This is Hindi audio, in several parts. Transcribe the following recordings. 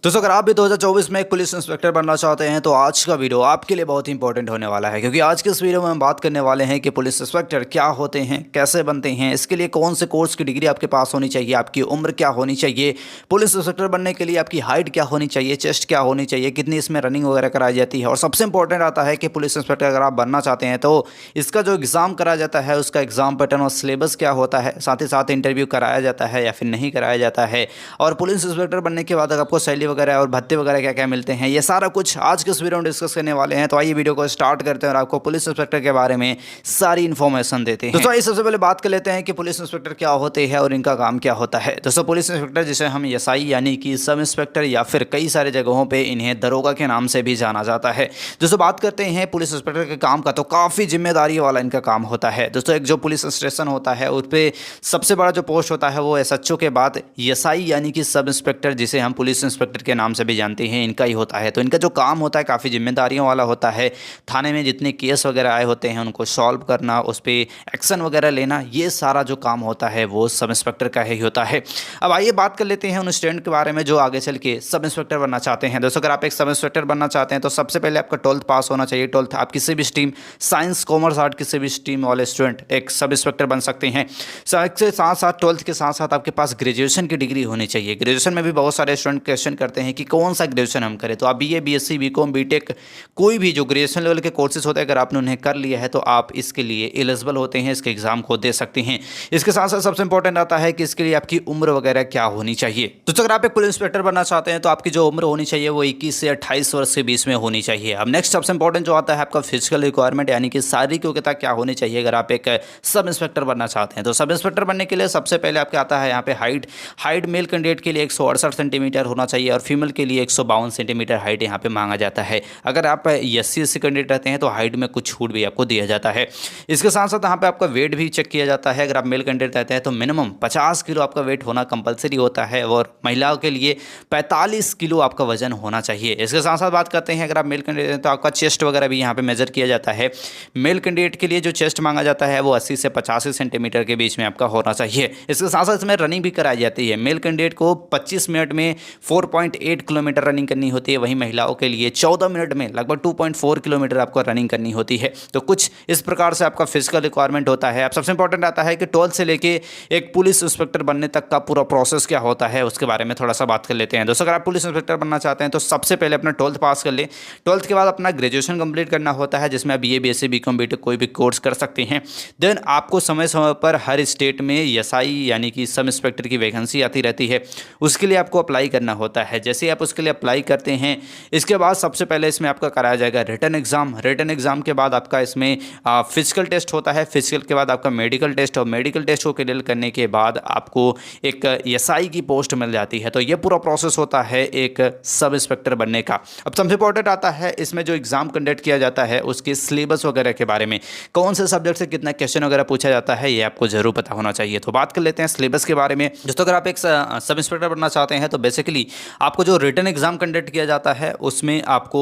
दोस्तों अगर आप भी 2024 में एक पुलिस इंस्पेक्टर बनना चाहते हैं तो आज का वीडियो आपके लिए बहुत इंपॉर्टेंट होने वाला है, क्योंकि आज के इस वीडियो में हम बात करने वाले हैं कि पुलिस इंस्पेक्टर क्या होते हैं, कैसे बनते हैं, इसके लिए कौन से कोर्स की डिग्री आपके पास होनी चाहिए, आपकी उम्र क्या होनी चाहिए, पुलिस इंस्पेक्टर बनने के लिए आपकी हाइट क्या होनी चाहिए, चेस्ट क्या होनी चाहिए, कितनी इसमें रनिंग वगैरह कराई जाती है। और सबसे इंपॉर्टेंट आता है कि पुलिस इंस्पेक्टर अगर आप बनना चाहते हैं तो इसका जो एग्ज़ाम कराया जाता है उसका एग्ज़ाम पैटर्न और सिलेबस क्या होता है, साथ ही साथ इंटरव्यू कराया जाता है या फिर नहीं कराया जाता है, और पुलिस इंस्पेक्टर बनने के बाद आपको सैलरी वगैरह और भत्ते वगैरह क्या क्या मिलते हैं, ये सारा कुछ आज के इस वीडियो में डिस्कस करने वाले हैं। तो आइए वीडियो को स्टार्ट करते हैं और आपको पुलिस इंस्पेक्टर के बारे में सारी इन्फॉर्मेशन देते हैं। दोस्तों सबसे पहले बात कर लेते हैं कि पुलिस इंस्पेक्टर क्या होते हैं और इनका काम क्या होता है। दोस्तों पुलिस इंस्पेक्टर जिसे हम एसआई यानी कि सब इंस्पेक्टर या फिर कई सारे जगहों पे इन्हें दरोगा के नाम से भी जाना जाता है। दोस्तों बात करते हैं पुलिस इंस्पेक्टर के काम का, तो काफ़ी जिम्मेदारी वाला इनका काम होता है। दोस्तों एक जो पुलिस स्टेशन होता है उस पर सबसे बड़ा जो पोस्ट होता है वो एसएचओ के बाद एसआई यानी कि सब इंस्पेक्टर जिसे हम पुलिस इंस्पेक्टर के नाम से भी जानते हैं इनका ही होता है। तो इनका जो काम होता है काफ़ी जिम्मेदारियों वाला होता है। थाने में जितने केस वगैरह आए होते हैं उनको सॉल्व करना, उस पर एक्शन वगैरह लेना, ये सारा जो काम होता है वो सब इंस्पेक्टर का ही होता है। अब आइए बात कर लेते हैं उन स्टूडेंट के बारे में जो आगे चल के सब इंस्पेक्टर बनना चाहते हैं। दोस्तों अगर आप एक सब इंस्पेक्टर बनना चाहते हैं तो सबसे पहले आपका 12th पास होना चाहिए। 12th आप किसी भी स्ट्रीम, साइंस कॉमर्स आर्ट, किसी भी स्ट्रीम वाले स्टूडेंट एक सब इंस्पेक्टर बन सकते हैं। इसके साथ साथ 12th के साथ साथ आपके पास ग्रेजुएशन की डिग्री होनी चाहिए। ग्रेजुएशन में भी बहुत सारे स्टूडेंट क्वेश्चन करते हैं कि कौन सा ग्रेजुएशन हम करें, तो आप बीए, बीएससी, बीकॉम, बीटेक, कोई भी जो ग्रेजुएशन लेवल के कोर्सेज होते हैं अगर आपने उन्हें कर लिया है तो आप इसके लिए एलिजिबल होते हैं, इसके एग्जाम को दे सकते हैं। इसके साथ साथ सबसे इंपॉर्टेंट आता है कि इसके लिए आपकी उम्र वगैरह क्या होनी चाहिए। तो अगर आप एक पुलिस इंस्पेक्टर बनना चाहते हैं तो आपकी जो उम्र होनी चाहिए वो 21 से 28 वर्ष के बीच में होनी चाहिए। अब नेक्स्ट सबसे इंपॉर्टेंट जो आता है आपका फिजिकल रिक्वायरमेंट यानी कि शारीरिक योग्यता क्या होनी चाहिए अगर आप एक सब इंस्पेक्टर बनना चाहते हैं। तो सब इंस्पेक्टर बनने के लिए सबसे पहले आपके आता है यहाँ पे हाइट मेल कैंडिडेट के लिए 168 सेंटीमीटर होना चाहिए और फीमेल के लिए 152 सेंटीमीटर हाइट यहाँ पे मांगा जाता है। अगर आप एससी कैंडिडेट रहते हैं तो हाइट में कुछ छूट भी आपको दिया जाता है। इसके साथ साथ यहाँ पे आपका वेट भी चेक किया जाता है। अगर आप मेल कैंडिडेट रहते हैं तो मिनिमम 50 किलो आपका वेट होना कंपलसरी होता है और महिलाओं के लिए 45 किलो आपका वजन होना चाहिए। इसके साथ साथ बात करते हैं अगर आप मेल कैंडिडेट हैं तो आपका चेस्ट वगैरह भी यहाँ पे मेजर किया जाता है। मेल कैंडिडेट के लिए जो चेस्ट मांगा जाता है वो 80 से 85 सेंटीमीटर के बीच में आपका होना चाहिए। इसके साथ साथ इसमें रनिंग भी कराई जाती है। मेल कैंडिडेट को 25 मिनट में 4.8 किलोमीटर रनिंग करनी होती है, वहीं महिलाओं के लिए 14 मिनट में लगभग 2.4 किलोमीटर आपको रनिंग करनी होती है। तो कुछ इस प्रकार से आपका फिजिकल रिक्वायरमेंट होता है। अब सबसे इंपॉर्टेंट आता है कि 12th से लेके एक पुलिस इंस्पेक्टर बनने तक का पूरा प्रोसेस क्या होता है उसके बारे में थोड़ा सा बात कर लेते हैं। दोस्तों अगर आप पुलिस इंस्पेक्टर बनना चाहते हैं तो सबसे पहले अपना 12th पास कर लें। 12th के बाद अपना ग्रेजुएशन कंप्लीट करना होता है जिसमें आप बीए, बीएससी, बीकॉम, बीटेक कोई भी कोर्स कर सकते हैं। देन आपको समय समय पर हर स्टेट में एसआई यानी कि सब इंस्पेक्टर की वैकेंसी आती रहती है, उसके लिए आपको अप्लाई करना होता है। जैसे आप उसके लिए अप्लाई करते हैं इसके बाद सबसे पहले इसमें आपका कराया जाएगा रिटन एग्जाम। रिटन एग्जाम के बाद आपका इसमें फिजिकल टेस्ट होता है। फिजिकल के बाद आपका मेडिकल टेस्ट, और मेडिकल टेस्ट को क्लियर करने के बाद आपको एक एसआई की पोस्ट मिल जाती है। तो ये पूरा प्रोसेस होता है एक सब इंस्पेक्टर बनने का। अब सबसे इंपॉर्टेंट आता है इसमें जो एग्जाम कंडक्ट किया जाता है उसके सिलेबस वगैरह के बारे में, कौन से सब्जेक्ट से कितना क्वेश्चन वगैरह पूछा जाता है ये आपको जरूर पता होना चाहिए। तो बात कर लेते हैं सिलेबस के बारे में। दोस्तों अगर आप एक सब इंस्पेक्टर बनना चाहते हैं तो बेसिकली आपको जो रिटन एग्जाम कंडक्ट किया जाता है उसमें आपको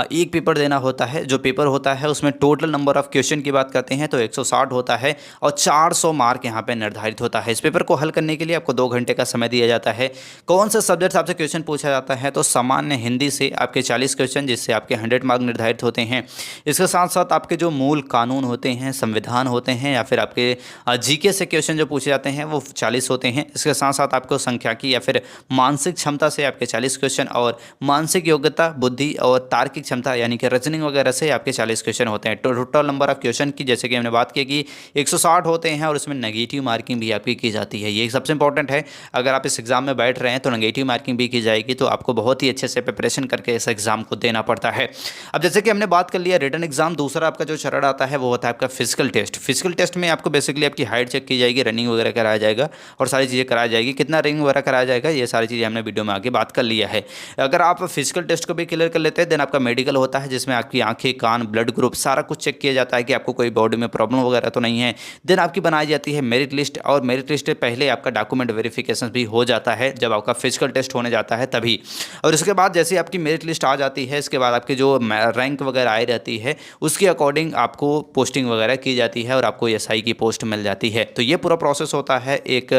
एक पेपर देना होता है। जो पेपर होता है उसमें टोटल नंबर ऑफ क्वेश्चन की बात करते हैं तो 160 होता है और 400 मार्क यहाँ पे निर्धारित होता है। इस पेपर को हल करने के लिए आपको 2 घंटे का समय दिया जाता है। कौन से सब्जेक्ट आपसे क्वेश्चन पूछा जाता है, तो सामान्य हिंदी से आपके 40 क्वेश्चन जिससे आपके 100 मार्क निर्धारित होते हैं। इसके साथ साथ आपके जो मूल कानून होते हैं, संविधान होते हैं या फिर आपके जीके से क्वेश्चन जो पूछे जाते हैं वो 40 होते हैं। इसके साथ साथ आपको संख्याकी या फिर मानसिक क्षमता से आपके 40 क्वेश्चन और मानसिक योग्यता, बुद्धि और तार्किक क्षमता यानी कि रीजनिंग वगैरह से आपके 40 क्वेश्चन होते हैं। टोटल नंबर ऑफ क्वेश्चन की जैसे कि हमने बात की कि 160 होते हैं और उसमें नेगेटिव मार्किंग भी आपकी की जाती है। ये सबसे इंपॉर्टेंट है। अगर आप इस एग्जाम में बैठ रहे हैं तो नेगेटिव मार्किंग भी की जाएगी, तो आपको बहुत ही अच्छे से प्रिपरेशन करके इस एग्जाम को देना पड़ता है। अब जैसे कि हमने बात कर लिया रिटन एग्जाम, दूसरा आपका जो चरण आता है वो होता है आपका फिजिकल टेस्ट। फिजिकल टेस्ट में आपको बेसिकली आपकी हाइट चेक की जाएगी, रनिंग वगैरह कराया जाएगा और सारी चीज़ें कराई जाएगी। कितना रनिंग वगैरह कराया जाएगा ये सारी चीज़ें हमने वीडियो में आगे बात कर लिया है। अगर आप फिजिकल टेस्ट को भी क्लियर कर लेते हैं देन आपका मेडिकल होता है जिसमें आपकी आंखें, कान, ब्लड ग्रुप सारा कुछ चेक किया जाता है कि आपको कोई बॉडी में प्रॉब्लम वगैरह तो नहीं है। देन आपकी बनाई जाती है मेरिट लिस्ट, और मेरिट लिस्ट से पहले आपका डॉक्यूमेंट वेरिफिकेशन भी हो जाता है जब आपका फिजिकल टेस्ट होने जाता है तभी। और इसके बाद जैसे आपकी मेरिट लिस्ट आ जाती है इसके बाद आपकी जो रैंक वगैरह आई रहती है उसके अकॉर्डिंग आपको पोस्टिंग वगैरह की जाती है और आपको एसआई की पोस्ट मिल जाती है। तो ये पूरा प्रोसेस होता है एक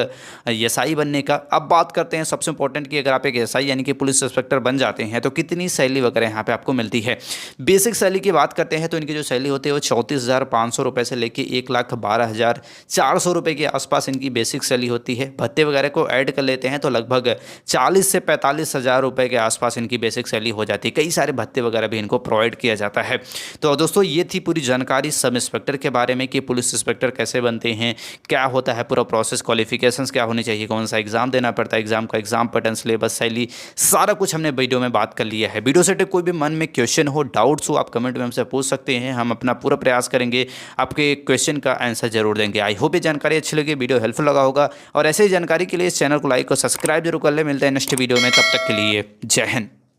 एसआई बनने का। अब बात करते हैं सबसे इंपॉर्टेंट कि अगर आप एक एसआई एएसआई यानी कि पुलिस इंस्पेक्टर बन जाते हैं तो कितनी सैलरी वगैरह यहाँ पे आपको मिलती है। बेसिक सैलरी की बात करते हैं तो इनकी जो सैलरी होती है वो 34,500 रुपये से लेके 1,12,400 रुपये के आसपास इनकी बेसिक सैलरी होती है। भत्ते वगैरह को ऐड कर लेते हैं तो लगभग 40 से 45,000 रुपये के आसपास इनकी बेसिक सैलरी हो जाती है। कई सारे भत्ते वगैरह भी इनको प्रोवाइड किया जाता है। तो दोस्तों ये थी पूरी जानकारी सब इंस्पेक्टर के बारे में कि पुलिस इंस्पेक्टर कैसे बनते हैं, क्या होता है पूरा प्रोसेस, क्वालिफिकेशंस क्या होनी चाहिए, कौन सा एग्जाम देना पड़ता है, एग्जाम का एग्जाम पैटर्न, सिलेबस, सैलरी, सारा कुछ हमने वीडियो में बात कर लिया है। वीडियो से कोई भी मन में क्वेश्चन हो, डाउट्स हो, आप कमेंट में हमसे पूछ सकते हैं। हम अपना पूरा प्रयास करेंगे आपके क्वेश्चन का आंसर जरूर देंगे। आई होप ये जानकारी अच्छी लगी, वीडियो हेल्पफुल लगा होगा और ऐसे ही जानकारी के लिए इस चैनल को लाइक और सब्सक्राइब जरूर कर ले। मिलते हैं नेक्स्ट वीडियो में, तब तक के लिए जय हिंद।